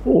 O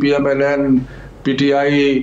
PMLN, PTI,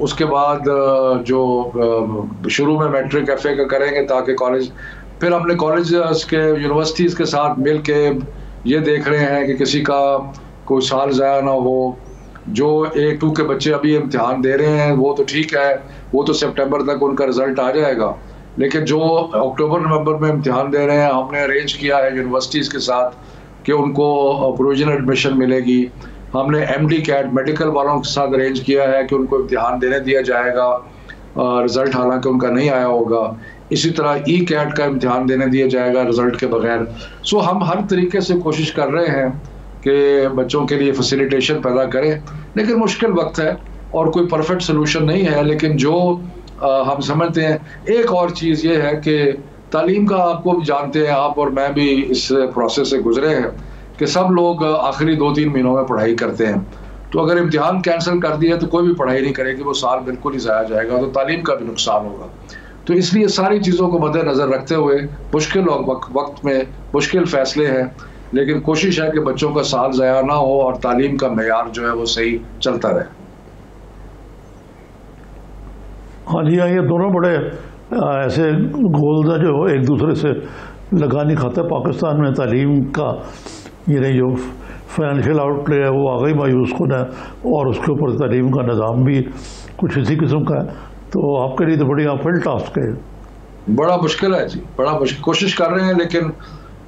اس کے بعد جو شروع میں میٹرک ایف اے کا کریں گے تاکہ کالج، پھر ہم نے کالجز کے یونیورسٹیز کے ساتھ مل کے یہ دیکھ رہے ہیں کہ کسی کا کوئی سال ضائع نہ ہو. جو A2 کے بچے ابھی امتحان دے رہے ہیں وہ تو ٹھیک ہے، وہ تو سپٹمبر تک ان کا رزلٹ آ جائے گا، لیکن جو اکتوبر نومبر میں امتحان دے رہے ہیں ہم نے ارینج کیا ہے یونیورسٹیز کے ساتھ کہ ان کو پروویژنل ایڈمیشن ملے گی. ہم نے MD کیٹ میڈیکل والوں کے ساتھ ارینج کیا ہے کہ ان کو امتحان دینے دیا جائے گا، رزلٹ حالانکہ ان کا نہیں آیا ہوگا. اسی طرح کیٹ کا امتحان دینے دیا جائے گا رزلٹ کے بغیر. سو ہم ہر طریقے سے کوشش کر رہے ہیں کہ بچوں کے لیے فیسیلیٹیشن پیدا کریں، لیکن مشکل وقت ہے اور کوئی پرفیکٹ سلوشن نہیں ہے. لیکن جو ہم سمجھتے ہیں، ایک اور چیز یہ ہے کہ تعلیم کا آپ کو بھی جانتے ہیں، آپ اور میں بھی اس پروسیس سے گزرے ہیں کہ سب لوگ آخری 2-3 مہینوں میں پڑھائی کرتے ہیں. تو اگر امتحان کینسل کر دیا تو کوئی بھی پڑھائی نہیں کرے گی، وہ سال بالکل ہی ضائع جائے گا، تو تعلیم کا بھی نقصان ہوگا. تو اس لیے ساری چیزوں کو مد نظر رکھتے ہوئے مشکل وقت میں مشکل فیصلے ہیں، لیکن کوشش ہے کہ بچوں کا سال ضائع نہ ہو اور تعلیم کا معیار جو ہے وہ صحیح چلتا رہے. ہاں جی ہاں، یہ دونوں بڑے ایسے گولز ہیں جو ایک دوسرے سے لگا نہیں کھاتے. پاکستان میں تعلیم کا یہ جو فائنینشیل آؤٹ لے ہے وہ واقعی مایوس کن ہے، اور اس کے اوپر تعلیم کا نظام بھی کچھ اسی قسم کا ہے. تو آپ کے لیے تو بڑی اپل ٹاسک ہے. بڑا مشکل ہے جی، بڑا مشکل. کوشش کر رہے ہیں، لیکن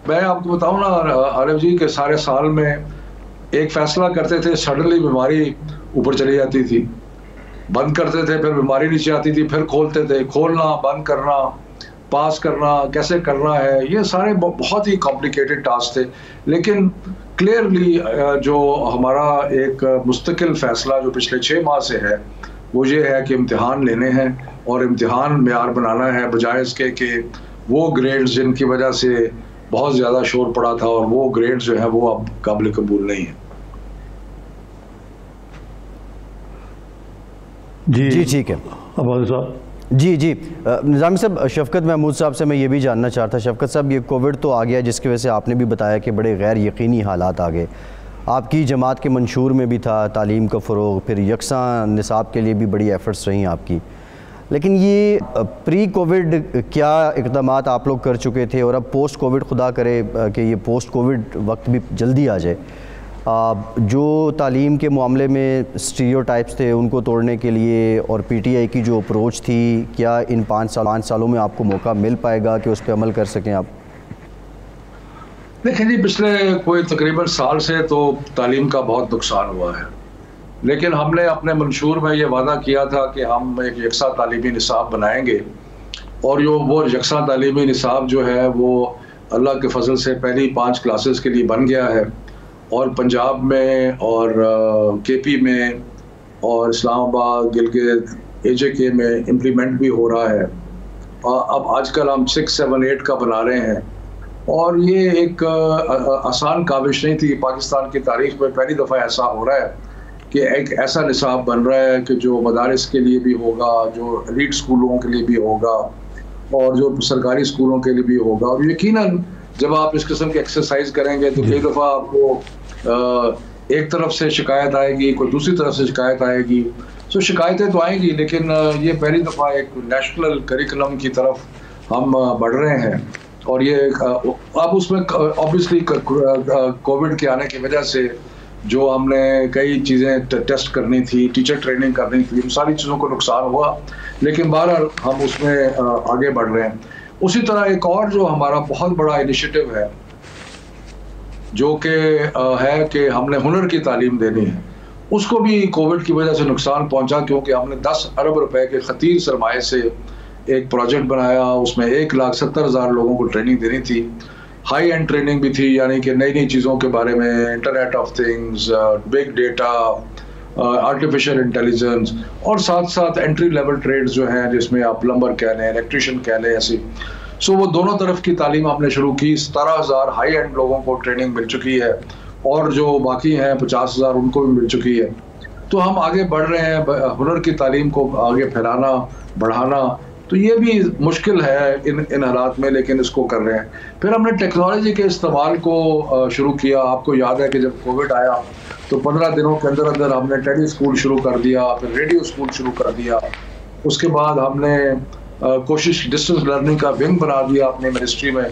میں آپ کو بتاؤں نا عارف جی کہ سارے سال میں ایک فیصلہ کرتے تھے، سڈنلی بیماری اوپر چلی جاتی تھی، بند کرتے تھے، پھر بیماری نیچے آتی تھی، پھر کھولتے تھے، کھولنا، بند کرنا، پاس کرنا، کیسے کرنا ہے، یہ سارے بہت ہی کمپلیکیٹڈ ٹاسک تھے. لیکن کلیئرلی جو ہمارا ایک مستقل فیصلہ جو پچھلے 6 ماہ سے ہے وہ یہ ہے کہ امتحان لینے ہیں اور امتحان معیار بنانا ہے، بجائے اس کے کہ وہ گریڈز جن کی وجہ سے بہت زیادہ شور پڑا تھا اور وہ گریڈز جو ہیں وہ اب قابل قبول نہیں ہیں. جی ٹھیک ہے عباس صاحب. جی نظامی صاحب، شفقت محمود صاحب سے میں یہ بھی جاننا چاہتا. شفقت صاحب، یہ کووڈ تو آ گیا جس کی وجہ سے آپ نے بھی بتایا کہ بڑے غیر یقینی حالات آ گئے. آپ کی جماعت کے منشور میں بھی تھا تعلیم کا فروغ، پھر یکساں نصاب کے لیے بھی بڑی ایفرٹس رہیں آپ کی. لیکن یہ پری کووڈ کیا اقدامات آپ لوگ کر چکے تھے، اور اب پوسٹ کووڈ خدا کرے کہ یہ پوسٹ کووڈ وقت بھی جلدی آ جائے، جو تعلیم کے معاملے میں اسٹیریوٹائپس تھے ان کو توڑنے کے لیے اور PTI کی جو اپروچ تھی، کیا ان 5 سالوں میں آپ کو موقع مل پائے گا کہ اس پہ عمل کر سکیں آپ؟ دیکھیں جی، پچھلے کوئی تقریباً سال سے تو تعلیم کا بہت نقصان ہوا ہے، لیکن ہم نے اپنے منشور میں یہ وعدہ کیا تھا کہ ہم ایک یکساں تعلیمی نصاب بنائیں گے، اور وہ یکساں تعلیمی نصاب جو ہے وہ اللہ کے فضل سے پہلی 5 کلاسز کے لیے بن گیا ہے، اور پنجاب میں اور KP میں اور اسلام آباد، گلگت، AJK میں امپلیمنٹ بھی ہو رہا ہے. اب آج کل ہم 6, 7, 8 کا بنا رہے ہیں، اور یہ ایک آسان کاوش نہیں تھی. پاکستان کی تاریخ میں پہلی دفعہ ایسا ہو رہا ہے کہ ایک ایسا نصاب بن رہا ہے کہ جو مدارس کے لیے بھی ہوگا، جو ایلیٹ اسکولوں کے لیے بھی ہوگا، اور جو سرکاری اسکولوں کے لیے بھی ہوگا. اور یقیناً جب آپ اس قسم کی ایکسرسائز کریں گے تو کئی دفعہ آپ کو ایک طرف سے شکایت آئے گی، کوئی دوسری طرف سے شکایت آئے گی. سو شکایتیں تو آئیں گی، لیکن یہ پہلی دفعہ ایک نیشنل کریکولم کی طرف ہم بڑھ رہے ہیں. اور یہ اب اس میں آبویسلی کووڈ کے آنے کی وجہ سے جو ہم نے کئی چیزیں ٹیسٹ کرنی تھی، ٹیچر ٹریننگ کرنی تھی، ان ساری چیزوں کو نقصان ہوا، لیکن بہرحال ہم اس میں آگے بڑھ رہے ہیں. اسی طرح ایک اور جو ہمارا بہت بڑا انیشیٹو ہے جو کہ ہے کہ ہم نے ہنر کی تعلیم دینی ہے، اس کو بھی کووڈ کی وجہ سے نقصان پہنچا، کیونکہ ہم نے 10 ارب روپے کے خطیر سرمایے سے ایک پروجیکٹ بنایا. اس میں 1,70,000 لوگوں کو ٹریننگ دینی تھی، ہائی اینڈ ٹریننگ بھی تھی، یعنی کہ نئی نئی چیزوں کے بارے میں، internet of things, big data, artificial intelligence, اور ساتھ ساتھ انٹری لیول ٹریڈز جو ہیں جس میں آپ پلمبر کہہ لیں، الیکٹریشین کہہ لیں، ایسی. سو وہ دونوں طرف کی تعلیم آپ نے شروع کی. 17,000 ہائی اینڈ لوگوں کو ٹریننگ مل چکی ہے، اور جو باقی ہیں 50,000 ان کو بھی مل چکی ہے. تو ہم آگے بڑھ رہے ہیں ہنر کی تعلیم کو آگے پھیلانا، بڑھانا. تو یہ بھی مشکل ہے ان حالات میں، لیکن اس کو کر رہے ہیں. پھر ہم نے ٹیکنالوجی کے استعمال کو شروع کیا. آپ کو یاد ہے کہ جب کووڈ آیا تو 15 دنوں کے اندر اندر ہم نے ٹیلی اسکول شروع کر دیا، پھر ریڈیو اسکول شروع کر دیا. اس کے بعد ہم نے کوشش ڈسٹنس لرننگ کا ونگ بنا دیا اپنے منسٹری میں،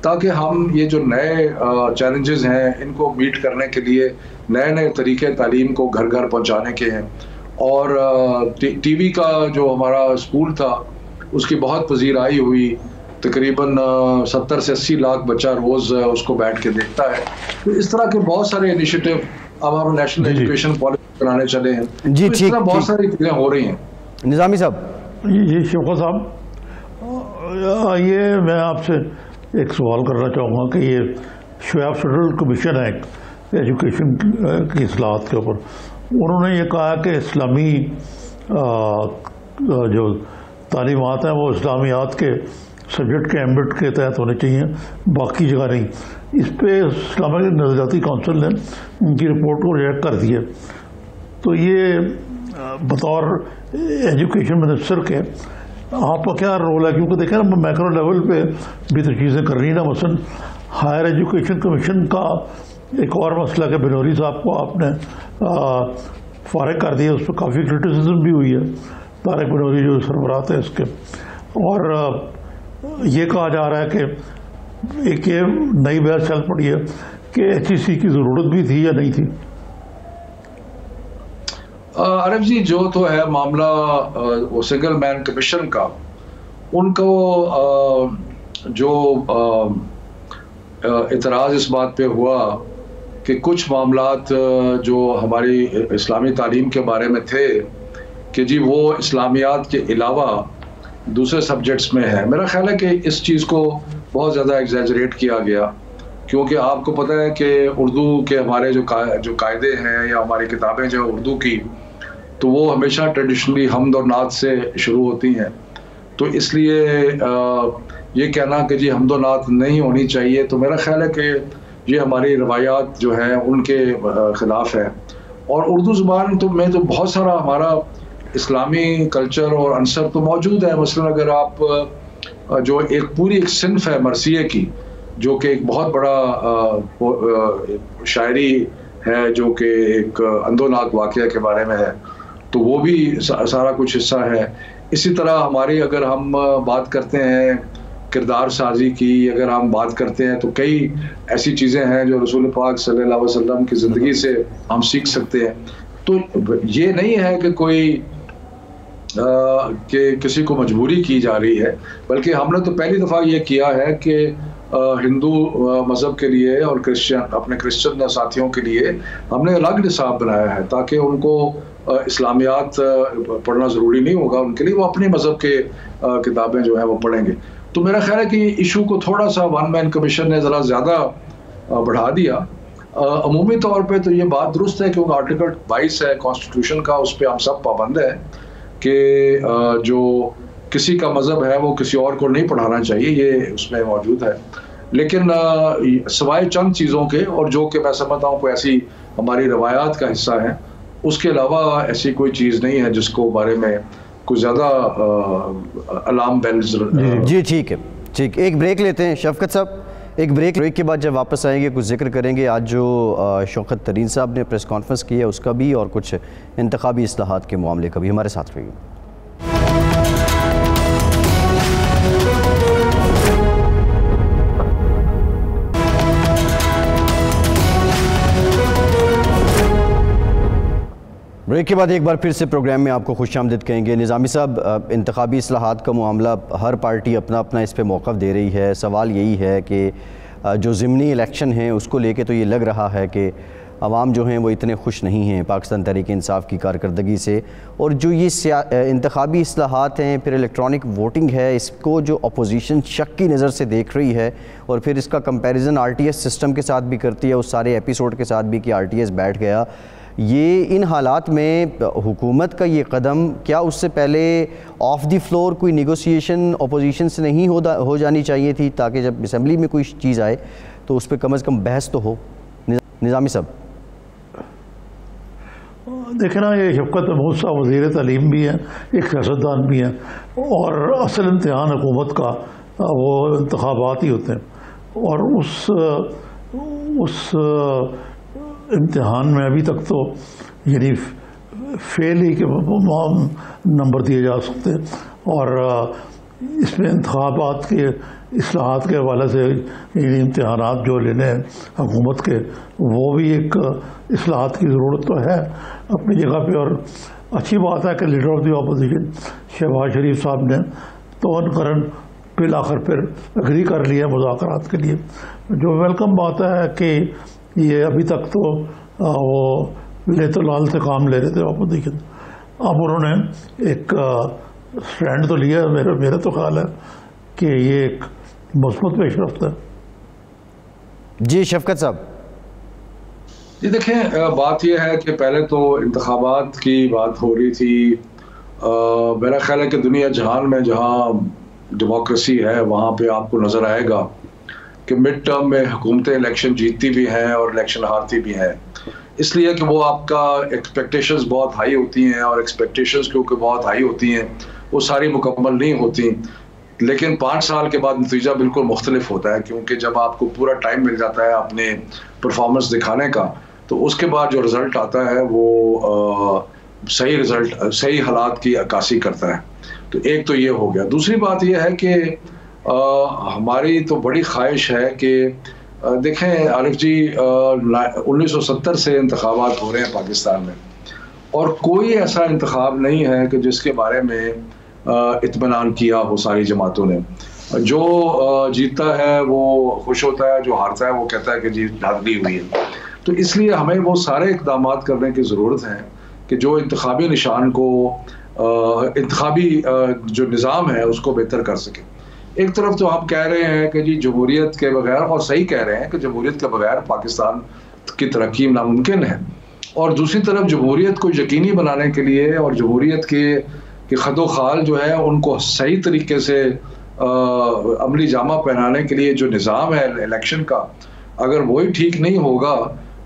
تاکہ ہم یہ جو نئے چیلنجز ہیں ان کو میٹ کرنے کے لیے نئے نئے طریقے تعلیم کو گھر گھر پہنچانے کے ہیں. اور ٹی وی کا جو ہمارا اسکول تھا اس کی بہت پذیرائی ہوئی، تقریباً 70 سے 80 لاکھ بچہ روز اس کو بیٹھ کے دیکھتا ہے. تو اس طرح کے بہت سارے انیشیٹو اب ہم نیشنل ایجوکیشن پالیسی بنانے چلے ہیں. جی اس طرح بہت ساری چیزیں ہو رہی ہیں. نظامی صاحب. جی شوکت صاحب، یہ میں آپ سے ایک سوال کرنا چاہوں گا کہ یہ شعیب فیڈرل کمیشن ہے ایجوکیشن کی اصلاحات کے اوپر، انہوں نے یہ کہا کہ اسلامی جو تعلیمات ہیں وہ اسلامیات کے سبجیکٹ کے ایمبٹ کے تحت ہونے چاہیے، باقی جگہ نہیں. اس پہ اسلامی نظریاتی کونسل نے ان کی رپورٹ کو ریجیکٹ کر دیا. تو یہ بطور ایجوکیشن منسٹر کے آپ کا کیا رول ہے؟ کیونکہ دیکھیں نا میکرو لیول پہ بھی تو چیزیں کر رہی ہیں نا. مثلاً ہائر ایجوکیشن کمیشن کا ایک اور مسئلہ کہ بنوری صاحب کو آپ نے فارغ کر دیا، اس پہ کافی کرٹیسزم بھی ہوئی ہے. طارق بنوری جو سربراہ ہے اس کے، اور یہ کہا جا رہا ہے کہ ایک یہ نئی بحث چل پڑی ہے کہ ایچ ای سی کی ضرورت بھی تھی یا نہیں تھی. عارف جی، جو تو ہے معاملہ وہ سنگل مین کمیشن کا، ان کو جو اعتراض اس بات پہ ہوا کہ کچھ معاملات جو ہماری اسلامی تعلیم کے بارے میں تھے کہ جی وہ اسلامیات کے علاوہ دوسرے سبجیکٹس میں ہے. میرا خیال ہے کہ اس چیز کو بہت زیادہ ایگزیجریٹ کیا گیا، کیونکہ آپ کو پتہ ہے کہ اردو کے ہمارے جو قاعدے ہیں یا ہماری کتابیں جو اردو کی، تو وہ ہمیشہ ٹریڈیشنلی حمد اور نعت سے شروع ہوتی ہیں. تو اس لیے یہ کہنا کہ جی حمد و نعت نہیں ہونی چاہیے، تو میرا خیال ہے کہ یہ ہماری روایات جو ہیں ان کے خلاف ہے. اور اردو زبان تو میں تو بہت سارا ہمارا اسلامی کلچر اور عنصر تو موجود ہے. مثلا اگر آپ جو ایک پوری ایک صنف ہے مرثیے کی، جو کہ ایک بہت بڑا شاعری ہے، جو کہ ایک اندوناک واقعہ کے بارے میں ہے، تو وہ بھی سارا کچھ حصہ ہے. اسی طرح ہماری اگر ہم بات کرتے ہیں کردار سازی کی، اگر ہم بات کرتے ہیں تو کئی ایسی چیزیں ہیں جو رسول پاک صلی اللہ علیہ وسلم کی زندگی سے ہم سیکھ سکتے ہیں. تو یہ نہیں ہے کہ کوئی کہ کسی کو مجبوری کی جا رہی ہے، بلکہ ہم نے تو پہلی دفعہ یہ کیا ہے کہ ہندو مذہب کے لیے اور اپنے کرسچن ساتھیوں کے لیے ہم نے الگ نصاب بنایا ہے، تاکہ ان کو اسلامیات پڑھنا ضروری نہیں ہوگا ان کے لیے، وہ اپنے مذہب کے کتابیں جو ہیں وہ پڑھیں گے. تو میرا خیال ہے کہ ایشو کو تھوڑا سا ون مین کمیشن نے ذرا زیادہ بڑھا دیا. عمومی طور پہ تو یہ بات درست ہے کیونکہ آرٹیکل 22 ہے کانسٹیٹیوشن کا، اس پہ ہم سب پابند ہیں کہ جو کسی کا مذہب ہے وہ کسی اور کو نہیں پڑھانا چاہیے، یہ اس میں موجود ہے. لیکن سوائے چند چیزوں کے، اور جو کہ میں سمجھتا ہوں کوئی ایسی ہماری روایات کا حصہ ہے، اس کے علاوہ ایسی کوئی چیز نہیں ہے جس کو بارے میں کوئی زیادہ الارم بیلز. جی ٹھیک ہے، ٹھیک. ایک بریک لیتے ہیں شفقت صاحب، ایک بریک کے بعد جب واپس آئیں گے کچھ ذکر کریں گے آج جو شوکت ترین صاحب نے پریس کانفرنس کی ہے اس کا بھی، اور کچھ انتخابی اصلاحات کے معاملے کا بھی. ہمارے ساتھ رہیے. بریک کے بعد ایک بار پھر سے پروگرام میں آپ کو خوش آمدید کہیں گے. نظامی صاحب، انتخابی اصلاحات کا معاملہ ہر پارٹی اپنا اپنا اس پہ موقف دے رہی ہے. سوال یہی ہے کہ جو ضمنی الیکشن ہیں اس کو لے کے تو یہ لگ رہا ہے کہ عوام جو ہیں وہ اتنے خوش نہیں ہیں پاکستان تحریک انصاف کی کارکردگی سے، اور جو یہ انتخابی اصلاحات ہیں، پھر الیکٹرانک ووٹنگ ہے، اس کو جو اپوزیشن شک کی نظر سے دیکھ رہی ہے، اور پھر اس کا comparison R T S system کے ساتھ بھی کرتی ہے، اس سارے ایپیسوڈ کے ساتھ بھی کہ آر ٹی ایس بیٹھ گیا. یہ ان حالات میں حکومت کا یہ قدم کیا اس سے پہلے آف دی فلور کوئی نیگوسیشن اپوزیشن سے نہیں ہو جانی چاہیے تھی، تاکہ جب اسمبلی میں کوئی چیز آئے تو اس پہ کم از کم بحث تو ہو؟ نظامی صاحب دیکھیں نا، یہ شفقت محمود صاحب وزیر تعلیم بھی ہیں، ایک سیاستدان بھی ہیں، اور اصل امتحان حکومت کا وہ انتخابات ہی ہوتے ہیں. اور اس امتحان میں ابھی تک تو یعنی فیل ہی کے نمبر دیے جا سکتے، اور اس میں انتخابات کے اصلاحات کے حوالے سے یعنی امتحانات جو لینے ہیں حکومت کے، وہ بھی ایک اصلاحات کی ضرورت تو ہے اپنی جگہ پہ. اور اچھی بات ہے کہ leader of the opposition Shahbaz Sharif صاحب نے تو کرن بالآخر پھر اگری کر لیا مذاکرات کے لیے، جو ویلکم بات ہے کہ یہ ابھی تک تو وہ لیت و لال سے کام لے رہے تھے اپوزیشن. اب انہوں نے ایک سٹینڈ تو لیا. میرا تو خیال ہے کہ یہ ایک مثبت پیش رفت ہے. جی شفقت صاحب. جی دیکھیں، بات یہ ہے کہ پہلے تو انتخابات کی بات ہو رہی تھی. میرا خیال ہے کہ دنیا جہان میں جہاں ڈیموکریسی ہے وہاں پہ آپ کو نظر آئے گا کہ مڈ ٹرم میں حکومتیں الیکشن جیتتی بھی ہیں اور الیکشن ہارتی بھی ہیں، اس لیے کہ وہ آپ کا ایکسپیکٹیشنز بہت ہائی ہوتی ہیں، اور ایکسپیکٹیشنز کیونکہ بہت ہائی ہوتی ہیں وہ ساری مکمل نہیں ہوتی. لیکن 5 سال کے بعد نتیجہ بالکل مختلف ہوتا ہے، کیونکہ جب آپ کو پورا ٹائم مل جاتا ہے اپنے پرفارمنس دکھانے کا تو اس کے بعد جو رزلٹ آتا ہے وہ صحیح حالات کی عکاسی کرتا ہے. تو ایک تو یہ ہو گیا. دوسری بات یہ ہے کہ ہماری تو بڑی خواہش ہے کہ دیکھیں عارف جی، 1970 سے انتخابات ہو رہے ہیں پاکستان میں، اور کوئی ایسا انتخاب نہیں ہے کہ جس کے بارے میں اطمینان کیا ہو ساری جماعتوں نے. جو جیتتا ہے وہ خوش ہوتا ہے، جو ہارتا ہے وہ کہتا ہے کہ جیت دھاندلی ہوئی ہے. تو اس لیے ہمیں وہ سارے اقدامات کرنے کی ضرورت ہے کہ جو انتخابی نشان کو، انتخابی جو نظام ہے اس کو بہتر کر سکے. ایک طرف تو آپ کہہ رہے ہیں کہ جی جمہوریت کے بغیر، اور صحیح کہہ رہے ہیں کہ جمہوریت کے بغیر پاکستان کی ترقی ناممکن ہے، اور دوسری طرف جمہوریت کو یقینی بنانے کے لیے اور جمہوریت کے خد و خال جو ہے ان کو صحیح طریقے سے عملی جامہ پہنانے کے لیے جو نظام ہے الیکشن کا، اگر وہی ٹھیک نہیں ہوگا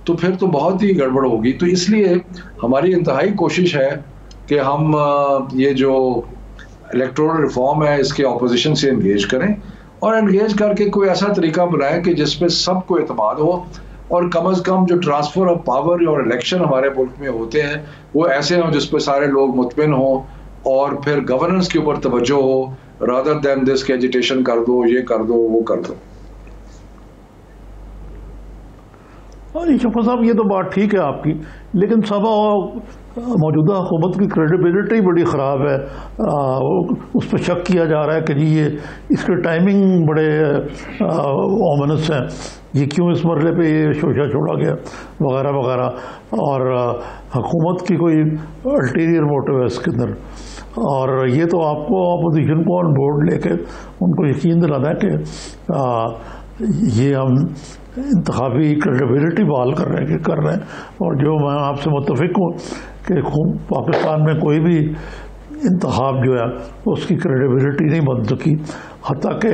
تو پھر تو بہت ہی گڑبڑ ہوگی. تو اس لیے ہماری انتہائی کوشش ہے کہ ہم یہ جو الیکٹورل ریفارم ہے اس کے اپوزیشن سے انگیج کریں، اور انگیج کر کے کوئی ایسا طریقہ بنائیں کہ جس پہ سب کو اعتماد ہو، اور کم از کم جو ٹرانسفر آف پاور اور الیکشن ہمارے ملک میں ہوتے ہیں وہ ایسے ہوں جس پہ سارے لوگ مطمئن ہوں، اور پھر گورننس کے اوپر توجہ ہو، رادر دین دس کہ ایجیٹیشن کر دو، یہ کر دو، وہ کر دو. شفقت صاحب یہ تو بات ٹھیک ہے آپ کی، لیکن سب موجودہ حکومت کی کریڈیبلٹی بڑی خراب ہے. اس پہ شک کیا جا رہا ہے کہ جی یہ اس کے ٹائمنگ بڑے اومنس ہیں، یہ کیوں اس مرحلے پہ یہ شوشہ چھوڑا گیا وغیرہ وغیرہ، اور حکومت کی کوئی الٹیریئر موٹو ہے اس کے اندر. اور یہ تو آپ کو اپوزیشن کو آن بورڈ لے کے ان کو یقین دلانا ہے کہ یہ ہم انتخابی کریڈیبلٹی بحال کر رہے ہیں. اور جو میں آپ سے متفق ہوں کہ پاکستان میں کوئی بھی انتخاب جو ہے اس کی کریڈیبلٹی نہیں بن سکی، حتیٰ کہ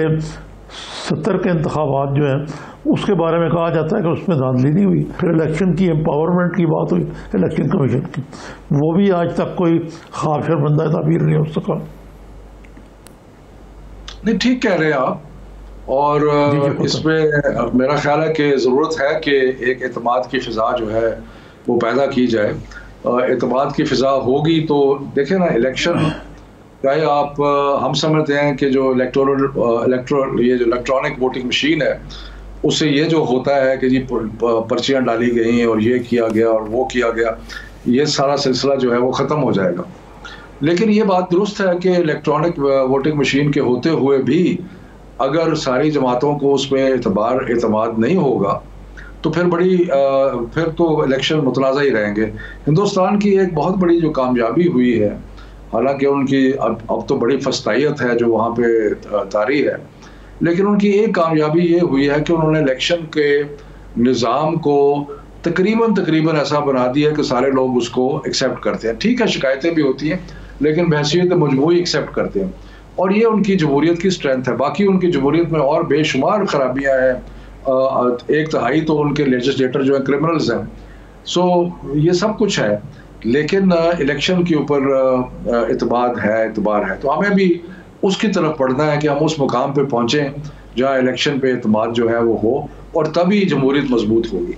70 کے انتخابات جو ہیں اس کے بارے میں کہا جاتا ہے کہ اس میں دھاندلی نہیں ہوئی. پھر الیکشن کی امپاورمنٹ کی بات ہوئی الیکشن کمیشن کی، وہ بھی آج تک کوئی خواب شرمندہ تعبیر نہیں ہو سکا. نہیں ٹھیک کہہ رہے ہیں آپ، اور اس میں میرا خیال ہے کہ ضرورت ہے کہ ایک اعتماد کی فضا جو ہے وہ پیدا کی جائے. اعتماد کی فضا ہوگی تو دیکھیں نا، الیکشن چاہے آپ ہم سمجھتے ہیں کہ جو یہ جو الیکٹرانک ووٹنگ مشین ہے اس سے یہ جو ہوتا ہے کہ جی پرچیاں ڈالی گئیں اور یہ کیا گیا اور وہ کیا گیا، یہ سارا سلسلہ جو ہے وہ ختم ہو جائے گا. لیکن یہ بات درست ہے کہ الیکٹرانک ووٹنگ مشین کے ہوتے ہوئے بھی اگر ساری جماعتوں کو اس میں اعتماد نہیں ہوگا تو پھر تو الیکشن متنازع ہی رہیں گے. ہندوستان کی ایک بہت بڑی جو کامیابی ہوئی ہے، حالانکہ ان کی اب تو بڑی فسطائیت ہے جو وہاں پہ طاری ہے، لیکن ان کی ایک کامیابی یہ ہوئی ہے کہ انہوں نے الیکشن کے نظام کو تقریباً ایسا بنا دیا کہ سارے لوگ اس کو ایکسیپٹ کرتے ہیں. ٹھیک ہے شکایتیں بھی ہوتی ہیں لیکن بحیثیت مجموعی ایکسیپٹ کرتے ہیں، اور یہ ان کی جمہوریت کی اسٹرینتھ ہے. باقی ان کی جمہوریت میں اور بے شمار خرابیاں ہیں، 1/3 تو ان کے لیجسلیٹر جو ہیں کرمنلز ہیں. سو یہ سب کچھ ہے، لیکن الیکشن کے اوپر اعتبار ہے. تو ہمیں بھی اس کی طرف پڑھنا ہے کہ ہم اس مقام پہ پہنچیں جہاں الیکشن پہ اعتماد جو ہے وہ ہو، اور تبھی جمہوریت مضبوط ہوگی.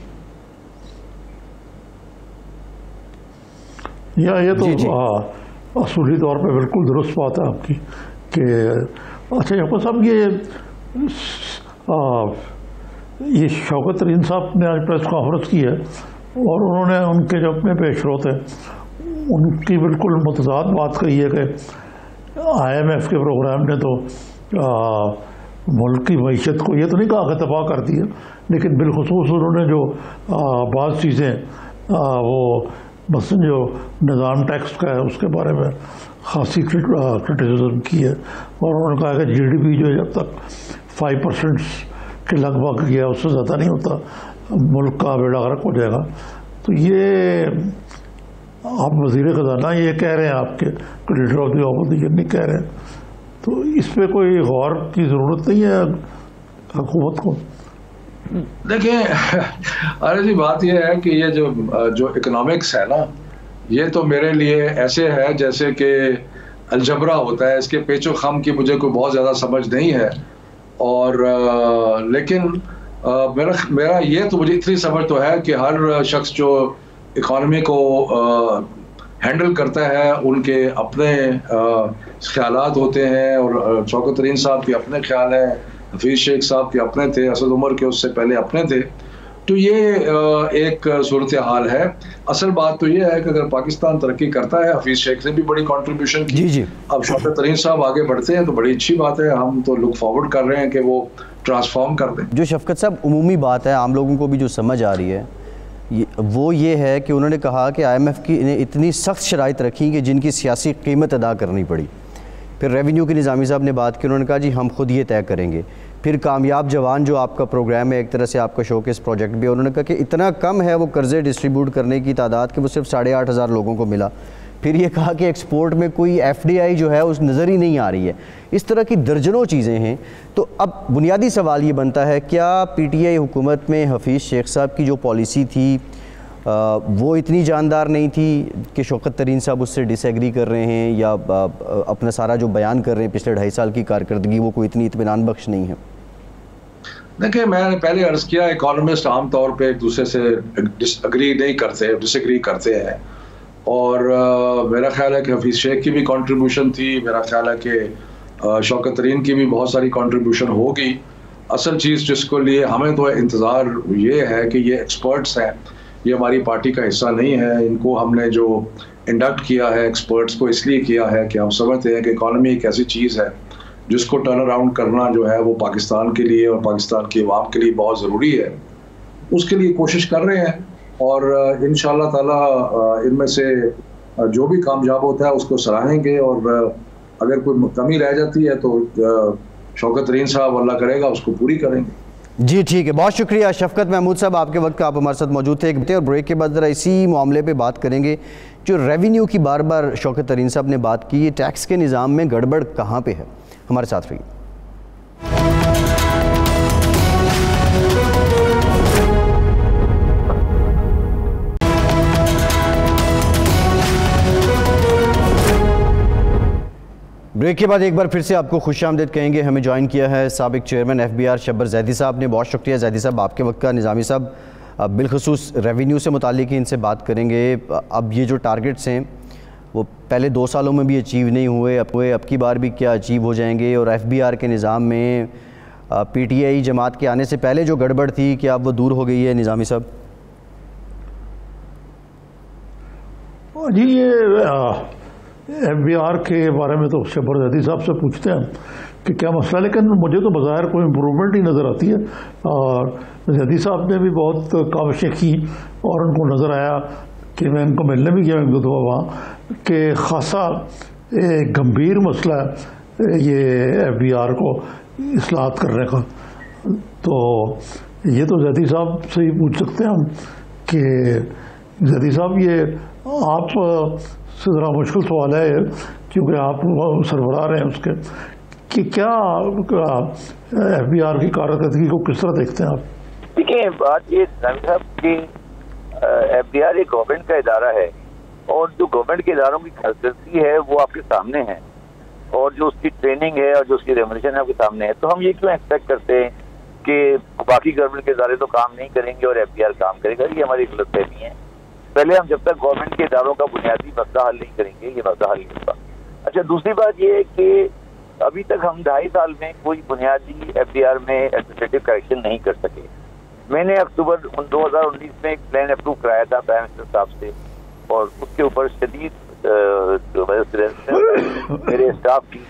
یہ تو اصولی طور پہ بالکل درست بات ہے آپ کی کہ اچھا یعقوب صاحب یہ شوکت ترین صاحب نے آج پریس کانفرنس کی ہے اور انہوں نے ان کے جو اپنے پیش روت ہیں ان کی بالکل متضاد بات کہی ہے کہ IMF کے پروگرام نے تو ملک کی معیشت کو یہ تو نہیں کہا کہ تباہ کر دیا، لیکن بالخصوص انہوں نے جو بعض چیزیں وہ مثلاً جو نظام ٹیکس کا ہے اس کے بارے میں خاصی کرٹیسزم کی ہے، اور انہوں نے کہا کہ GDP جو جب تک 5% کے لگ بھگ گیا اس سے زیادہ نہیں ہوتا ملک کا بیڑا غرق ہو جائے گا۔ تو یہ آپ وزیر خزانہ یہ کہہ رہے ہیں، آپ کے لیڈر آف دی اپوزیشن نہیں کہہ رہے ہیں، تو اس پہ کوئی غور کی ضرورت نہیں ہے حکومت کو؟ دیکھیں عارف جی، بات یہ ہے کہ یہ جو اکنامکس ہے نا، یہ تو میرے لیے ایسے ہے جیسے کہ الجبرا ہوتا ہے، اس کے پیچ و خم کی مجھے کوئی بہت زیادہ سمجھ نہیں ہے، اور لیکن میرا یہ تو مجھے اتنی سمجھ تو ہے کہ ہر شخص جو اکانومی کو ہینڈل کرتا ہے ان کے اپنے خیالات ہوتے ہیں، اور شوکت ترین صاحب کے اپنے خیال ہیں، حفیظ شیخ صاحب کے اپنے تھے، اسد عمر کے اس سے پہلے اپنے تھے، تو یہ ایک صورتحال ہے۔ اصل بات تو یہ ہے کہ اگر پاکستان ترقی کرتا ہے، حفیظ شیخ نے بھی بڑی کنٹریبیوشن کی، اب شوکت ترین صاحب آگے بڑھتے ہیں تو بڑی اچھی بات ہے، ہم تو لک فارورڈ کر رہے ہیں کہ وہ ٹرانسفارم کر دیں۔ جو شفقت صاحب عمومی بات ہے عام لوگوں کو بھی جو سمجھ آ رہی ہے وہ یہ ہے کہ انہوں نے کہا کہ IMF کی نے اتنی سخت شرائط رکھی کہ جن کی سیاسی قیمت ادا کرنی پڑی۔ پھر ریونیو کے نظامی صاحب نے بات کی، انہوں نے کہا جی ہم خود یہ طے کریں گے۔ پھر کامیاب جوان جو آپ کا پروگرام ہے، ایک طرح سے آپ کا شوکیس پروجیکٹ بھی ہے، انہوں نے کہا کہ اتنا کم ہے وہ قرضے ڈسٹریبیوٹ کرنے کی تعداد کہ وہ صرف 8,500 لوگوں کو ملا۔ پھر یہ کہا کہ ایکسپورٹ میں کوئی FDI جو ہے اس نظر ہی نہیں آ رہی ہے۔ اس طرح کی درجنوں چیزیں ہیں۔ تو اب بنیادی سوال یہ بنتا ہے، کیا PTI حکومت میں حفیظ شیخ صاحب کی جو پالیسی تھی وہ اتنی جاندار نہیں تھی کہ شوکت ترین صاحب اس سے ڈس ایگری کر رہے ہیں، یا اپنا سارا جو بیان کر رہے ہیں پچھلے 2.5 سال کی کارکردگی وہ کوئی اتنی اطمینان بخش نہیں ہے؟ دیکھیں میں نے پہلے عرض کیا، اکانومسٹ عام طور پہ ایک دوسرے سے ڈس ایگری کرتے ہیں، اور میرا خیال ہے کہ حفیظ شیخ کی بھی کنٹریبیوشن تھی، میرا خیال ہے کہ شوکت ترین کی بھی بہت ساری کنٹریبیوشن ہوگی۔ اصل چیز جس کو لیے ہمیں تو انتظار یہ ہے کہ یہ ایکسپرٹس ہیں، یہ ہماری پارٹی کا حصہ نہیں ہے، ان کو ہم نے جو انڈکٹ کیا ہے ایکسپرٹس کو اس لیے کیا ہے کہ ہم سمجھتے ہیں کہ اکانومی ایک ایسی چیز ہے جس کو ٹرن اراؤنڈ کرنا جو ہے وہ پاکستان کے لیے اور پاکستان کی عوام کے لیے بہت ضروری ہے۔ اس کے لیے کوشش کر رہے ہیں، اور انشاءاللہ تعالی ان میں سے جو بھی کامیاب ہوتا ہے اس کو سراہیں گے، اور اگر کوئی کمی رہ جاتی ہے تو شوکت ترین صاحب اللہ کرے گا اس کو پوری کریں گے۔ جی ٹھیک ہے، بہت شکریہ شفقت محمود صاحب، آپ کے وقت کا آپ ہمارے ساتھ موجود تھے۔ اور بریک کے بعد ذرا اسی معاملے پہ بات کریں گے جو ریونیو کی بار بار شوکت ترین صاحب نے بات کی، یہ ٹیکس کے نظام میں گڑبڑ کہاں پہ ہے؟ ہمارے ساتھ رہیے۔ بریک کے بعد ایک بار پھر سے آپ کو خوش آمدید کہیں گے۔ ہمیں جوائن کیا ہے سابق چیئرمین FBR شبر زیدی صاحب نے، بہت شکریہ زیدی صاحب آپ کے وقت کا۔ نظامی صاحب بالخصوص ریونیو سے متعلق ہی ان سے بات کریں گے۔ اب یہ جو ٹارگٹس ہیں وہ پہلے 2 سالوں میں بھی اچیو نہیں ہوئے، اب کی بار بھی کیا اچیو ہو جائیں گے؟ اور FBR کے نظام میں PTI جماعت کے آنے سے پہلے جو گڑبڑ تھی کیا اب وہ دور ہو گئی ہے نظامی صاحب؟ جی یہ FBR کے بارے میں تو شبر زیدی صاحب سے پوچھتے ہیں کہ کیا مسئلہ، لیکن مجھے تو بظاہر کوئی امپرومنٹ ہی نظر آتی ہے، اور زیدی صاحب نے بھی بہت کاوشیں کی، اور ان کو نظر آیا کہ میں ان کو ملنے بھی گیا ایک 2 دفعہ وہاں، کہ خاصا گمبھیر مسئلہ ہے یہ FBR کو اصلاحات کرنے کا۔ تو یہ تو زیدی صاحب سے ہی پوچھ سکتے ہیں ہم کہ زیدی صاحب یہ آپ سے ذرا مشکل سوال ہے کیونکہ آپ سربراہ رہے ہیں اس کے، کہ کیا FBR کی کارکردگی کو کس طرح دیکھتے ہیں آپ؟ دیکھیں بات یہ نظامی صاحب کہ FBR ایک گورنمنٹ کا ادارہ ہے، اور جو گورنمنٹ کے اداروں کی کارکردگی ہے وہ آپ کے سامنے ہے، اور جو اس کی ٹریننگ ہے اور جو اس کی ریمونیشن ہے آپ کے سامنے ہے۔ تو ہم یہ کیوں ایکسپیکٹ کرتے ہیں کہ باقی گورنمنٹ کے ادارے تو کام نہیں کریں گے اور FBR کام کرے گا؟ یہ ہماری غلط فہمی ہے۔ پہلے ہم جب تک گورنمنٹ کے اداروں کا بنیادی مسئلہ حل نہیں کریں گے یہ مسئلہ حل نہیں ہوگا. اچھا دوسری بات یہ ہے کہ ابھی تک ہم 2.5 سال میں کوئی بنیادی FDR میں ایڈمنسٹریٹو کریکشن نہیں کر سکے. میں نے اکتوبر 2019 میں ایک پلان اپروو کرایا تھا پرائم منسٹر صاحب سے اور اس کے اوپر شدید میرے اسٹاف کی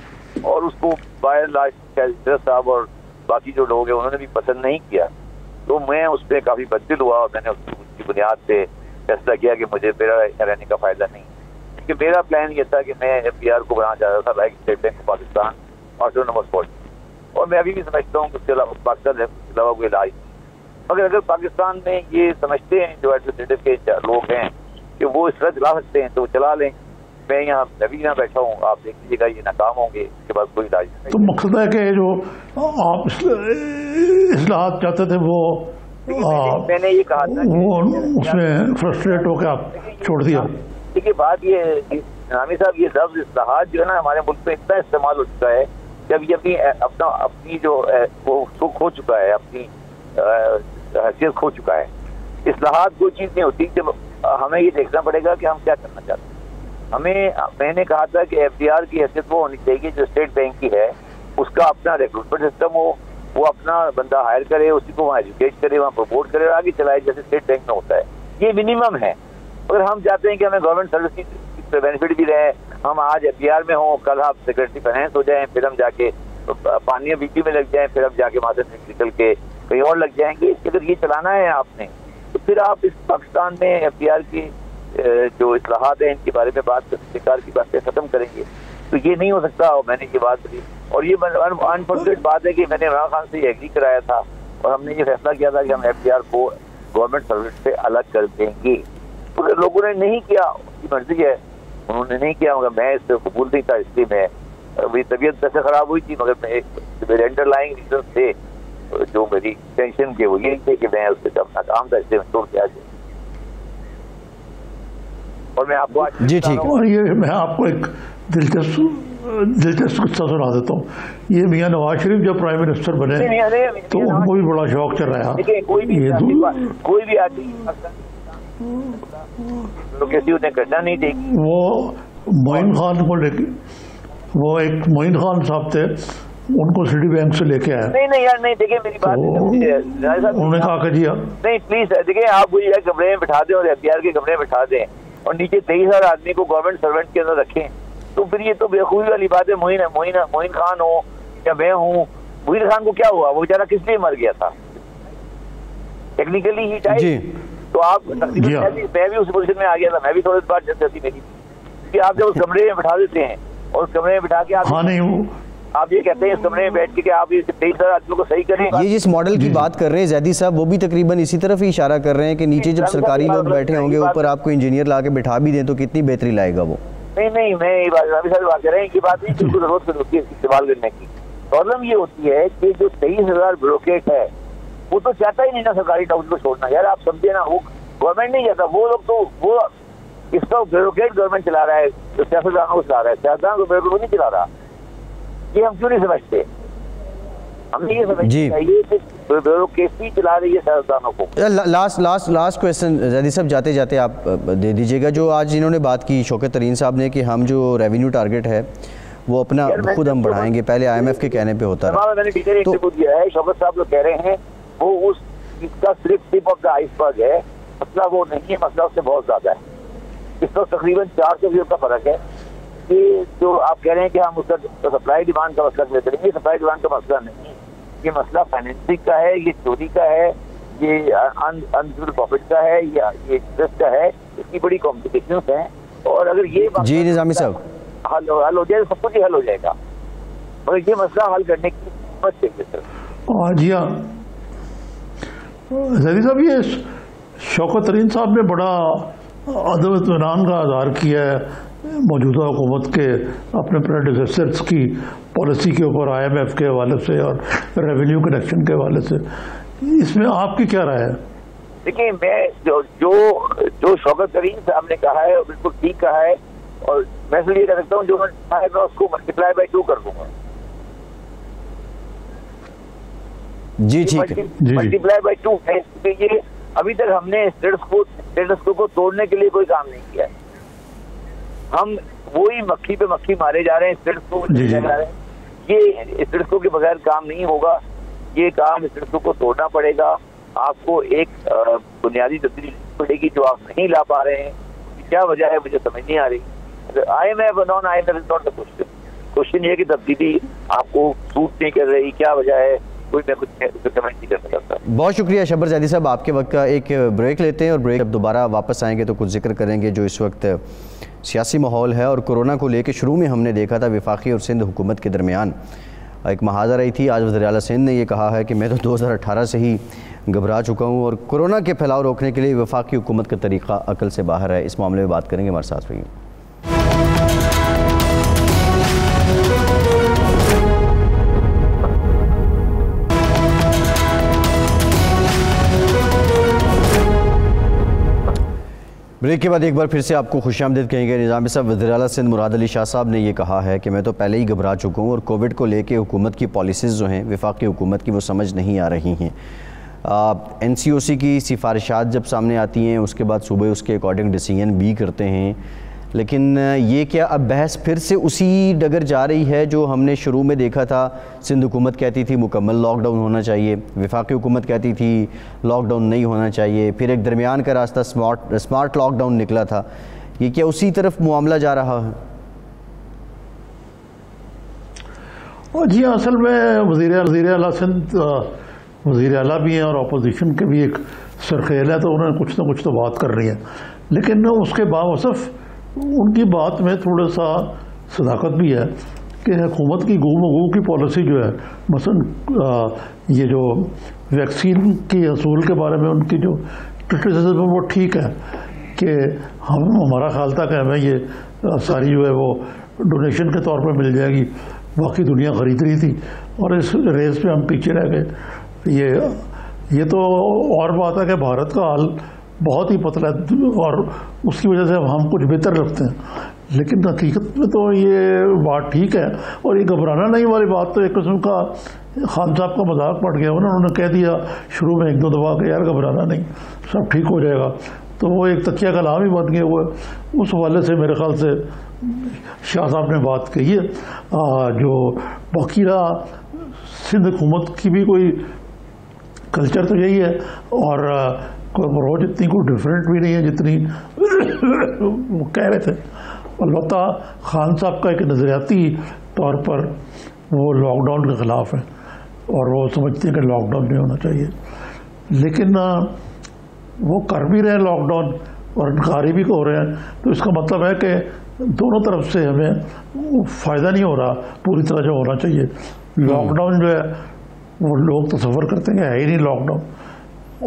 اور اس کو بائی اینڈ لارج صاحب اور باقی جو لوگ ہیں انہوں نے بھی پسند نہیں کیا. تو میں اس پہ کافی بددل ہوا اور میں نے اس کی بنیاد پہ فیصلہ کیا کہ مجھے میرا رہنے کا فائدہ نہیں. کیونکہ میرا پلان یہ تھا کہ میں FDR کو بنانا چاہتا تھا like state bank of Pakistan autonomous body, اور میں ابھی بھی سمجھتا ہوں کہ اس کے علاوہ پاکستان کے علاوہ کوئی علاج نہیں. مگر اگر پاکستان میں یہ سمجھتے ہیں جو ایڈمنسٹریٹو کے لوگ ہیں کہ وہ اس طرح چلا سکتے ہیں تو وہ چلا لیں. میں یہاں ابھی یہاں بیٹھا ہوں, آپ دیکھ لیجیے گا یہ ناکام ہوں گے, اس کے بعد کوئی علاج نہیں. تو مقصد ہے کہ جو آپ اصلاحات چاہتے تھے وہ میں نے یہ کہا تھا اس میں فرسٹریٹ ہو کے آپ چھوڑ دیا. دیکھیے بات یہ ہے نامی صاحب, یہ لفظ اصلاحات جو ہے نا ہمارے ملک میں اتنا استعمال ہو چکا ہے کہ اب یہ اپنی جو وہ کھو چکا ہے, اپنی حیثیت کھو چکا ہے. اصلاحات کوئی چیز نہیں ہوتی. جب ہمیں یہ دیکھنا پڑے گا کہ ہم کیا کرنا چاہتے ہیں. میں نے کہا تھا کہ FDR کی حیثیت وہ ہونی چاہیے جو اسٹیٹ بینک کی ہے, اس کا اپنا ریکروٹمنٹ سسٹم ہو, وہ اپنا بندہ ہائر کرے, اسی کو وہاں ایجوکیٹ کرے, وہاں پروموٹ کرے اور آگے چلائے جیسے اسٹیٹ بینک میں ہوتا ہے. یہ منیمم ہے. اگر ہم چاہتے ہیں کہ ہمیں گورنمنٹ سروس کی بینیفٹ بھی رہے, ہم آج FDR میں ہوں, کل آپ سیکرٹری فائنینس ہو جائیں, پھر ہم جا کے پانی BT میں لگ جائیں, پھر ہم جا کے وہاں سے نکل کے کہیں اور لگ جائیں گے. اگر یہ چلانا ہے آپ نے تو پھر آپ اس پاکستان میں FDR کی جو اصلاحات ہیں ان کے بارے میں بات سرکار کی باتیں ختم کریں گے تو یہ نہیں ہو سکتا. اور میں نے یہ بات بولی اور یہ انفارچونیٹ بات ہے کہ میں نے عمران خان سے یہ ایگری کرایا تھا اور ہم نے یہ فیصلہ کیا تھا کہ ہم FDR کو گورنمنٹ سروس سے الگ کر دیں گے. تو لوگوں نے نہیں کیا, اس کی مرضی ہے, انہوں نے نہیں کیا, مگر میں اس سے قبول نہیں تھا. اس لیے میں میری طبیعت ویسے خراب ہوئی تھی مگر میں میرے انڈر لائنگ ریزنس تھے جو میری ٹینشن کے وہ یہی تھے کہ میں اس سے جب ناکام تھا, اس لیے میں چھوڑ کے آ جائے. اور میں آپ کو جی ٹھیک ہے, اور یہ میں آپ کو ایک دلچسپ قصہ سنا دیتا ہوں. یہ میاں نواز شریف جب پرائم منسٹر بنے تو ان کو بھی بڑا شوق چل رہا ہے. کوئی بھی آدمی کسی نے کرنا نہیں دیکھی. وہ معین خان کو لے کے, وہ ایک معین خان صاحب تھے, ان کو سٹی بینک سے لے کے آیا. نہیں یار نہیں, دیکھیں میری بات انہوں نے کہا کہ جی نہیں پلیز دیکھیں آپ مجھے کمرے میں بٹھا دیں اور FDR کے کمرے میں بٹھا دیں اور نیچے 23,000 آدمی کو گورنمنٹ سروینٹ کے اندر رکھیں تو پھر یہ تو بےخوبی والی بات ہے. معین خان ہو یا میں ہوں, معین خان کو کیا ہوا, وہ بیچارہ کس لیے مر گیا تھا, ٹیکنیکلی ہی ٹائم. تو آپ میں بھی اس پوزیشن میں آ گیا تھا, میں بھی تھوڑی بات جلدی میری, کہ آپ جب اس کمرے میں بٹھا دیتے ہیں اور اس کمرے میں بٹھا کے آپ یہ کہتے ہیں اس کمرے میں بیٹھ کے کہ آپ 23,000 آدمیوں کو صحیح کریں. یہ جس ماڈل کی بات کر رہے ہیں زیدی صاحب وہ بھی تقریباً اسی طرف ہی اشارہ کر رہے ہیں کہ نیچے جب سرکاری لوگ بیٹھے ہوں گے اوپر آپ کو انجینئر لا کے بٹھا بھی دیں تو کتنی بہتری لائے گا وہ. نہیں میں یہ بات کر رہے ہیں, یہ بات نہیں بالکل ضرورت ہوتی ہے استعمال کرنے کی. پرابلم یہ ہوتی ہے کہ جو 23,000 بیوروکریٹ ہے وہ تو چاہتا ہی نہیں نا سرکاری ٹاؤن کو چھوڑنا. یار آپ سمجھے نا, وہ گورنمنٹ نہیں چاہتا, وہ لوگ تو وہ اس کا بیوروکریٹ گورنمنٹ چلا رہا ہے, سیاستدانوں کو چلا رہا ہے, سیاستدان کو بیوروکریٹ نہیں چلا رہا. یہ ہم کیوں نہیں سمجھتے, ہم نے یہ سمجھنا چاہیے کہ بیوروکریسی چلا رہی ہے سیاستدانوں کو. لاسٹ کویسچن زیدی صاحب جاتے جاتے آپ دے دیجیے گا. جو آج انہوں نے بات کی شوکت ترین صاحب نے کہ ہم جو ریونیو ٹارگٹ ہے وہ اپنا خود ہم بڑھائیں گے, پہلے IMF کے کہنے پہ ہوتا رہا. میں نے ٹیچر انٹرویو دیا ہے, شوکت صاحب جو کہہ رہے ہیں وہ اس کا صرف ٹپ آف دا آئس برگ ہے. مسئلہ وہ نہیں ہے, مسئلہ اس سے بہت زیادہ ہے. اس وقت تقریباً 400 کا فرق ہے. یہ جو آپ کہہ رہے ہیں کہ ہم اس کا سپلائی ڈیمانڈ کا مسئلہ لے کریں گے, سپلائی ڈیمانڈ کا مسئلہ نہیں, یہ مسئلہ فائنینسنگ کا ہے, یہ چوری کا ہے, یہ انویزیبل پروفٹ کا ہے, یا یہ انٹرسٹ کا ہے. اس کی بڑی کمپلیکیشنز ہیں اور اگر یہ جی نظامی صاحب حل ہو جائے تو سب کچھ ہی حل ہو جائے گا. مگر یہ مسئلہ حل کرنے کی ہمت چاہیے سر. جی ہاں زیدی صاحب, یہ شوکت ترین صاحب نے بڑا عدم اطمینان کا اظہار کیا ہے موجودہ حکومت کے اپنے پریڈیسیسرز کی پالیسی کے اوپر, IMF کے حوالے سے اور ریونیو کلیکشن کے حوالے سے. اس میں آپ کی کیا رائے ہے؟ دیکھیں میں جو شوکت ترین صاحب نے کہا ہے بالکل ٹھیک کہا ہے, اور میں سے یہ کہہ سکتا ہوں جو میں نے کہا ہے میں اس کو ملٹیپلائی بائی 2 کر دوں گا. جی ٹھیک ہے, ملٹیپلائی بائی 2 ہے. یہ ابھی تک ہم نے اسٹیٹس کو توڑنے کے لیے کوئی کام نہیں کیا ہے. ہم وہی مکھی پہ مکھی مارے جا رہے ہیں, اسٹیٹس کو جا رہے ہیں. یہ اسٹیٹس کے بغیر کام نہیں ہوگا, یہ کام اسٹیٹس کو توڑنا پڑے گا. آپ کو ایک بنیادی تبدیلی پڑے گی جو آپ نہیں لا پا رہے ہیں. کیا وجہ ہے مجھے سمجھ نہیں آ رہی. I M F non I M F is not the question یہ کہ تبدیلی آپ کو سوٹ نہیں کر رہی, کیا وجہ ہے, کوئی میں کچھ کمنٹ نہیں کر سکتا. بہت شکریہ شبر زیدی صاحب, آپ کے وقت کا ایک بریک لیتے ہیں, اور بریک جب دوبارہ واپس آئیں گے تو کچھ ذکر کریں گے جو اس وقت سیاسی ماحول ہے. اور کورونا کو لے کے شروع میں ہم نے دیکھا تھا وفاقی اور سندھ حکومت کے درمیان ایک محاذہ رہی تھی. آج وزیر اعلیٰ سندھ نے یہ کہا ہے کہ میں تو 2018 سے ہی گھبرا چکا ہوں اور کورونا کے پھیلاؤ روکنے کے لیے وفاقی حکومت کا طریقہ عقل سے باہر ہے. اس معاملے میں بات کریں گے, ہمارے ساتھ رہیے. بریک کے بعد ایک بار پھر سے آپ کو خوش آمدید کہیں گے. نظامی صاحب, وزیر اعلیٰ سندھ مراد علی شاہ صاحب نے یہ کہا ہے کہ میں تو پہلے ہی گھبرا چکا ہوں اور کووڈ کو لے کے حکومت کی پالیسیز جو ہیں وفاقی حکومت کی وہ سمجھ نہیں آ رہی ہیں. این سی او سی کی سفارشات جب سامنے آتی ہیں اس کے بعد صوبے اس کے اکارڈنگ ڈیسیجن بھی کرتے ہیں, لیکن یہ کیا اب بحث پھر سے اسی ڈگر جا رہی ہے جو ہم نے شروع میں دیکھا تھا؟ سندھ حکومت کہتی تھی مکمل لاک ڈاؤن ہونا چاہیے, وفاقی حکومت کہتی تھی لاک ڈاؤن نہیں ہونا چاہیے, پھر ایک درمیان کا راستہ سمارٹ لاک ڈاؤن نکلا تھا. یہ کیا اسی طرف معاملہ جا رہا ہے؟ جی اصل میں وزیر اعلیٰ سندھ وزیر اعلیٰ بھی ہیں اور اپوزیشن کے بھی ایک سرخیل ہے, تو انہوں نے کچھ نہ کچھ تو بات کر رہی ہے, لیکن اس کے باوصف ان کی بات میں تھوڑا سا صداقت بھی ہے کہ حکومت کی گو مگو کی پالیسی جو ہے, مثلا یہ جو ویکسین کی حصول کے بارے میں ان کی جو کرٹیسزم ہے وہ ٹھیک ہے کہ ہمارا خیال تھا کہ ہمیں یہ ساری جو ہے وہ ڈونیشن کے طور پہ مل جائے گی, باقی دنیا خرید رہی تھی اور اس ریس پہ ہم پیچھے رہ گئے. یہ تو اور بات ہے کہ بھارت کا حال بہت ہی پتلا ہے اور اس کی وجہ سے ہم کچھ بہتر رکھتے ہیں, لیکن حقیقت میں تو یہ بات ٹھیک ہے. اور یہ گھبرانا نہیں والی بات تو ایک قسم کا خان صاحب کا مذاق پڑ گیا. انہوں نے کہہ دیا شروع میں 1-2 دفعہ کہ یار گھبرانا نہیں, سب ٹھیک ہو جائے گا, تو وہ ایک تکیہ کلام ہی بن گیا. وہ اس حوالے سے میرے خیال سے شاہ صاحب نے بات کہی ہے. جو باقی رہا سندھ حکومت کی بھی کوئی کلچر تو یہی ہے اور روز اتنی کوئی ڈفرینٹ بھی نہیں ہے جتنی وہ کہہ رہے تھے. البتہ خان صاحب کا ایک نظریاتی طور پر وہ لاک ڈاؤن کے خلاف ہے اور وہ سمجھتے ہیں کہ لاک ڈاؤن نہیں ہونا چاہیے, لیکن وہ کر بھی رہے ہیں لاک ڈاؤن اور انکاری بھی ہو رہے ہیں. تو اس کا مطلب ہے کہ دونوں طرف سے ہمیں فائدہ نہیں ہو رہا پوری طرح جو ہونا چاہیے. لاک ڈاؤن جو ہے وہ لوگ تصور کرتے ہیں کہ ہے ہی نہیں لاک ڈاؤن,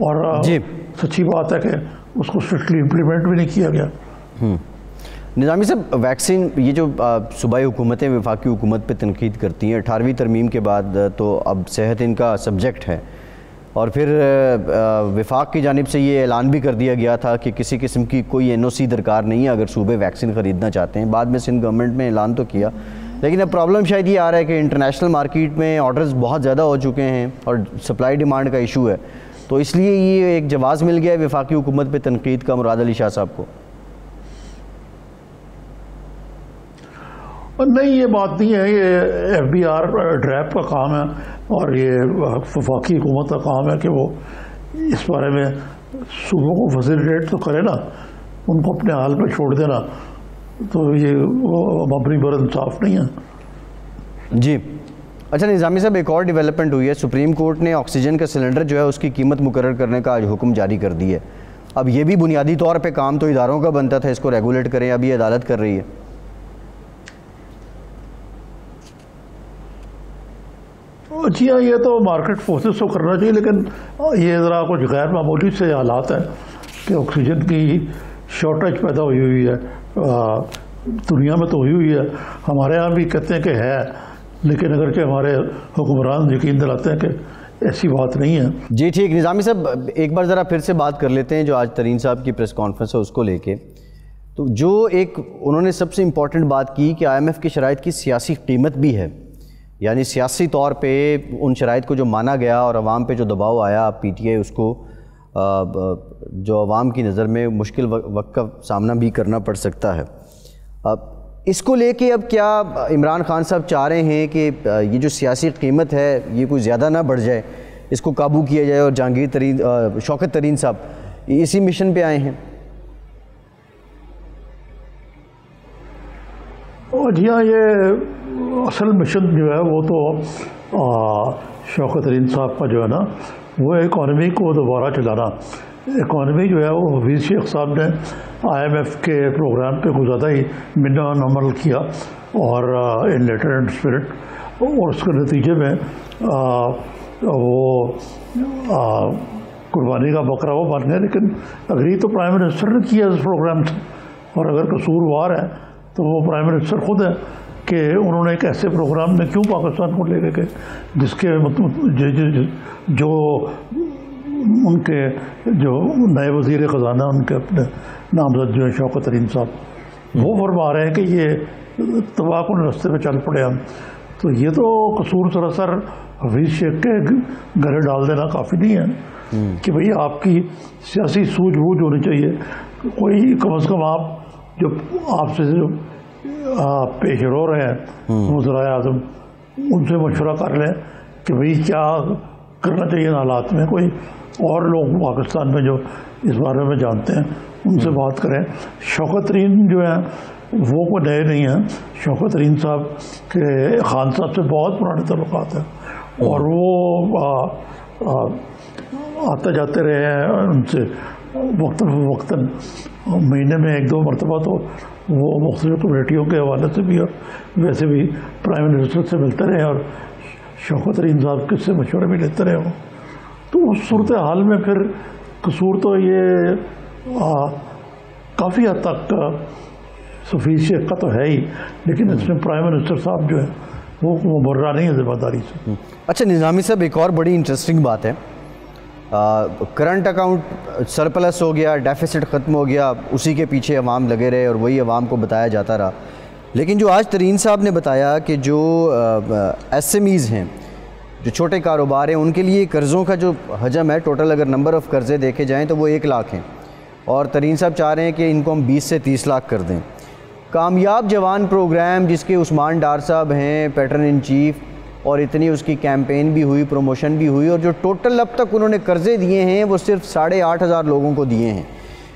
اور جی سچی بات ہے کہ اس کو اسٹرکٹلی امپلیمنٹ بھی نہیں کیا گیا. نظامی صاحب, ویکسین یہ جو صوبائی حکومتیں وفاقی حکومت پہ تنقید کرتی ہیں, 18ویں ترمیم کے بعد تو اب صحت ان کا سبجیکٹ ہے, اور پھر وفاق کی جانب سے یہ اعلان بھی کر دیا گیا تھا کہ کسی قسم کی کوئی این او سی درکار نہیں ہے اگر صوبے ویکسین خریدنا چاہتے ہیں. بعد میں سندھ گورنمنٹ میں اعلان تو کیا, لیکن اب پرابلم شاید یہ آ رہا ہے کہ انٹرنیشنل مارکیٹ میں آرڈرز بہت زیادہ ہو چکے ہیں اور سپلائی ڈیمانڈ کا ایشو ہے, تو اس لیے یہ ایک جواز مل گیا ہے وفاقی حکومت پہ تنقید کا مراد علی شاہ صاحب کو. نہیں, یہ بات نہیں ہے, یہ ایف بی آر ڈریپ کا کام ہے اور یہ وفاقی حکومت کا کام ہے کہ وہ اس بارے میں صوبوں کو فیسیلیٹیٹ تو کرے نا, ان کو اپنے حال پہ چھوڑ دینا تو یہ اپنی بر انصاف نہیں ہے. جی اچھا نظامی صاحب, ایک اور ڈیولپمنٹ ہوئی ہے, سپریم کورٹ نے آکسیجن کا سلنڈر جو ہے اس کی قیمت مقرر کرنے کا آج حکم جاری کر دی ہے. اب یہ بھی بنیادی طور پہ کام تو اداروں کا بنتا تھا اس کو ریگولیٹ کریں, اب یہ عدالت کر رہی ہے. جی ہاں, یہ تو مارکیٹ فورسز کو کرنا چاہیے, لیکن یہ ذرا کچھ غیر معمولی سے حالات ہیں کہ آکسیجن کی شارٹیج پیدا ہوئی ہے. دنیا میں تو ہوئی ہے, ہمارے ہاں بھی کہتے ہیں کہ ہے, لیکن اگرچہ ہمارے حکمران یقین دلاتے ہیں کہ ایسی بات نہیں ہے. جی ٹھیک. نظامی صاحب, ایک بار ذرا پھر سے بات کر لیتے ہیں جو آج ترین صاحب کی پریس کانفرنس ہے اس کو لے کے. تو جو ایک انہوں نے سب سے امپورٹنٹ بات کی کہ آئی ایم ایف کی شرائط کی سیاسی قیمت بھی ہے, یعنی سیاسی طور پہ ان شرائط کو جو مانا گیا اور عوام پہ جو دباؤ آیا, پی ٹی آئی اس کو جو عوام کی نظر میں مشکل وقت کا سامنا بھی کرنا پڑ سکتا ہے. اس کو لے کے اب کیا عمران خان صاحب چاہ رہے ہیں کہ یہ جو سیاسی قیمت ہے یہ کوئی زیادہ نہ بڑھ جائے, اس کو قابو کیا جائے, اور جہانگیر ترین شوکت ترین صاحب اسی مشن پہ آئے ہیں؟ جی ہاں, یہ اصل مشن جو ہے وہ تو شوکت ترین صاحب کا جو ہے نا وہ اکانومی کو دوبارہ چلانا. اکانومی جو ہے وہ حفیظ شیخ صاحب نے IMF کے پروگرام پہ کچھ زیادہ ہی منا عمل کیا اور ان لیٹر اینڈ اسپرٹ, اور اس کے نتیجے میں وہ قربانی کا بکرا وہ بن گیا. لیکن اگری تو پرائم منسٹر نے کیا اس پروگرام سے, اور اگر قصوروار ہے تو وہ پرائم منسٹر خود ہے کہ انہوں نے ایک ایسے پروگرام میں کیوں پاکستان کو لے گئے جس کے جو ان کے جو نئے وزیر خزانہ ان کے اپنے نامزد جو ہیں شوکت ترین صاحب وہ فرما رہے ہیں کہ یہ تباہ کن راستے پہ چل پڑے ہم. تو یہ تو قصور سراسر حفیظ شیخ کے گھر ڈال دینا کافی نہیں ہے کہ بھئی آپ کی سیاسی سوجھ بوجھ ہونی چاہیے. کوئی کم از کم آپ جو آپ سے جو پیش رو رہے ہیں وزرائے اعظم ان سے مشورہ کر لیں کہ بھئی کیا کرنا چاہیے ان حالات میں. کوئی اور لوگ پاکستان میں جو اس بارے میں جانتے ہیں ان سے بات کریں. شوکت ترین جو ہیں وہ کوئی نئے نہیں ہیں. شوکت ترین صاحب کے خان صاحب سے بہت پرانے تعلقات ہیں اور وہ آتے جاتے رہے ہیں ان سے وقتاً مہینے میں 1-2 مرتبہ تو وہ مختلف کمیونٹیوں کے حوالے سے بھی اور ویسے بھی پرائم منسٹر سے ملتے رہے اور شوکت ترین صاحب کس سے مشورے بھی لیتے رہے ہوں. تو اس صورتحال میں پھر قصور تو یہ کافی حد تک حفیظ شیخ کا تو ہے ہی, لیکن اس میں پرائم منسٹر صاحب جو ہے وہ مبرہ نہیں ہے ذمہ داری سے. اچھا نظامی صاحب, ایک اور بڑی انٹرسٹنگ بات ہے, کرنٹ اکاؤنٹ سرپلس ہو گیا, ڈیفیسٹ ختم ہو گیا, اسی کے پیچھے عوام لگے رہے اور وہی عوام کو بتایا جاتا رہا. لیکن جو آج ترین صاحب نے بتایا کہ جو SMEs ہیں, جو چھوٹے کاروبار ہیں, ان کے لیے قرضوں کا جو حجم ہے, ٹوٹل اگر نمبر آف قرضے دیکھے جائیں تو وہ 1 لاکھ ہیں, اور ترین صاحب چاہ رہے ہیں کہ ان کو ہم 20 سے 30 لاکھ کر دیں. کامیاب جوان پروگرام جس کے عثمان ڈار صاحب ہیں پیٹرن ان چیف, اور اتنی اس کی کیمپین بھی ہوئی, پروموشن بھی ہوئی, اور جو ٹوٹل اب تک انہوں نے قرضے دیے ہیں وہ صرف 8,500 لوگوں کو دیے ہیں.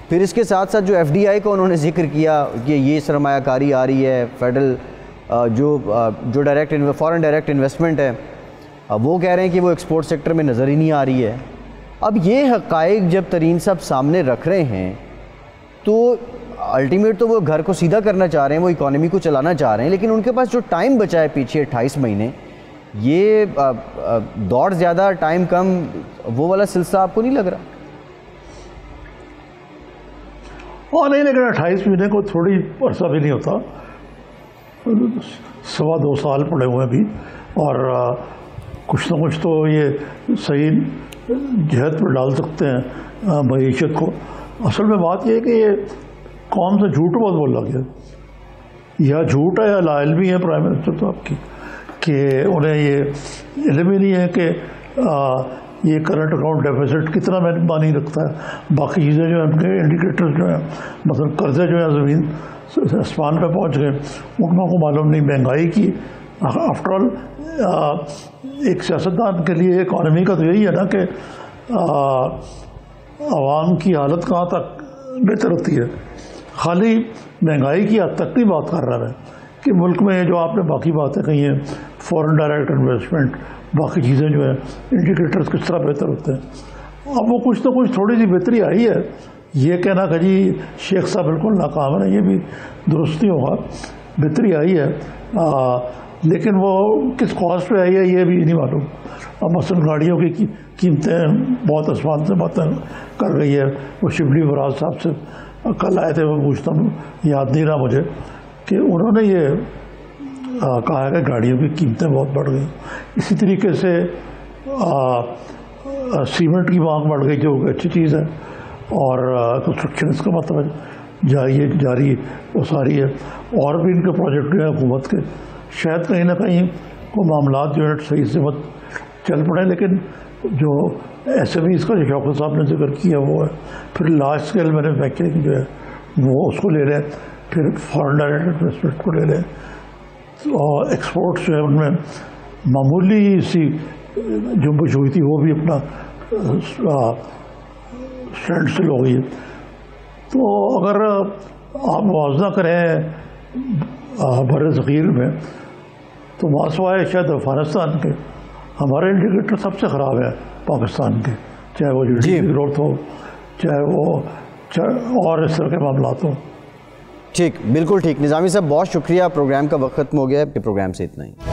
پھر اس کے ساتھ ساتھ جو FDI کا انہوں نے ذکر کیا کہ یہ سرمایہ کاری آ رہی ہے, فیڈرل جو فارن ڈائریکٹ انویسٹمنٹ ہے, وہ کہہ رہے ہیں کہ وہ ایکسپورٹ سیکٹر میں نظر ہی نہیں آ رہی ہے. اب یہ حقائق جب ترین صاحب سامنے رکھ رہے ہیں تو الٹیمیٹ تو وہ گھر کو سیدھا کرنا چاہ رہے ہیں, وہ اکانومی کو چلانا چاہ رہے ہیں, لیکن ان کے پاس جو ٹائم بچا ہے پیچھے 28 مہینے, یہ دوڑ زیادہ ٹائم کم, وہ والا سلسلہ آپ کو نہیں لگ رہا؟ نہیں, لیکن 28 مہینے کو تھوڑی عرصہ بھی نہیں ہوتا, 2.25 سال پڑے ہوئے بھی, اور کچھ نہ کچھ تو یہ صحیح جہت پر ڈال سکتے ہیں معیشت کو. اصل میں بات یہ ہے کہ یہ قوم سے جھوٹ بہت بولا گیا, یا جھوٹ ہے یا لا علمی ہے پرائم منسٹر صاحب کی, کہ انہیں یہ علم ہی نہیں ہے کہ یہ کرنٹ اکاؤنٹ ڈیفیسٹ کتنا معنی رکھتا ہے. باقی چیزیں جو ہیں ان کے انڈیکیٹرز جو ہیں, مثلا قرضے جو ہیں زمین آسمان پہ پہنچ گئے, ان کو معلوم نہیں. مہنگائی کی آفٹر آل ایک سیاستدان کے لیے اکانومی کا تو یہی ہے نا کہ عوام کی حالت کہاں تک بہتر ہوتی ہے. خالی مہنگائی کی حد تک نہیں بات کر رہا ہے کہ ملک میں جو آپ نے باقی باتیں کہی ہیں, فورن ڈائریکٹ انویسٹمنٹ, باقی چیزیں جو ہیں انڈیکیٹرز کس طرح بہتر ہوتے ہیں. اب وہ کچھ نہ کچھ تھوڑی سی بہتری آئی ہے. یہ کہنا کہ جی شیخ صاحب بالکل ناکام ہے, یہ بھی درست نہیں ہوگا. بہتری آئی ہے, لیکن وہ کس کاسٹ پہ آئی ہے یہ بھی نہیں معلوم. اب مثلاً گاڑیوں کی قیمتیں بہت آسمان سے باتیں کر گئی ہے. وہ شبلی فراز صاحب سے کل آئے تھے, میں پوچھتا ہوں, یاد نہیں رہا مجھے, کہ انہوں نے یہ کہا ہے کہ گاڑیوں کی قیمتیں بہت بڑھ گئی. اسی طریقے سے سیمنٹ کی مانگ بڑھ گئی, جو اچھی چیز ہے, اور کنسٹرکشن اس کا مطلب جاری وہ ساری ہے. اور بھی ان کے پروجیکٹ جو ہیں حکومت کے, شاید کہیں نہ کہیں کوئی معاملات جو ہے صحیح سے مت چل پڑے, لیکن جو SMEs کا جو شوکت صاحب نے ذکر کیا وہ ہے، پھر لارج اسکیل مینوفیکچرنگ جو ہے وہ اس کو لے لیں، پھر فارن ڈائریکٹ انویسٹمنٹ کو لے لیں، اور ایکسپورٹس جو ہے ان میں معمولی سی جنبش ہوئی تھی وہ بھی اپنا اسٹینڈ سل ہو گئی ہے۔ تو اگر آپ موازنہ کریں بر صغیر میں تو ماسوائے شاید افغانستان کے ہمارے انڈیکیٹر سب سے خراب ہے پاکستان کے، چاہے وہ GDP کی گروتھ ہو، چاہے وہ اور اس طرح کے معاملات ہوں۔ ٹھیک، بالکل ٹھیک۔ نظامی صاحب بہت شکریہ، پروگرام کا وقت ختم ہو گیا ہے، پروگرام سے اتنا ہی۔